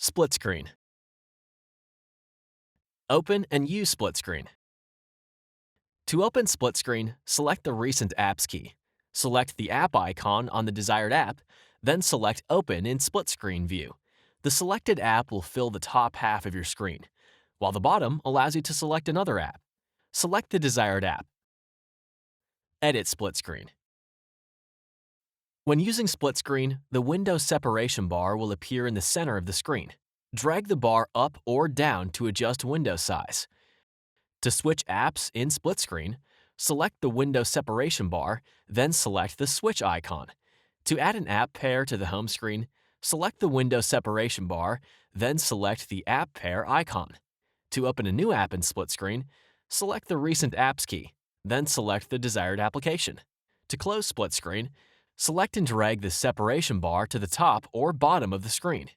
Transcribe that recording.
Split screen. Open and use split screen. To open split screen, select the Recent Apps key. Select the app icon on the desired app, then select Open in split screen view. The selected app will fill the top half of your screen, while the bottom allows you to select another app. Select the desired app. Edit split screen. When using split screen, the window separation bar will appear in the center of the screen. Drag the bar up or down to adjust window size. To switch apps in split screen, select the window separation bar, then select the switch icon. To add an app pair to the home screen, select the window separation bar, then select the app pair icon. To open a new app in split screen, select the Recent Apps key, then select the desired application. To close split screen, select and drag the separation bar to the top or bottom of the screen.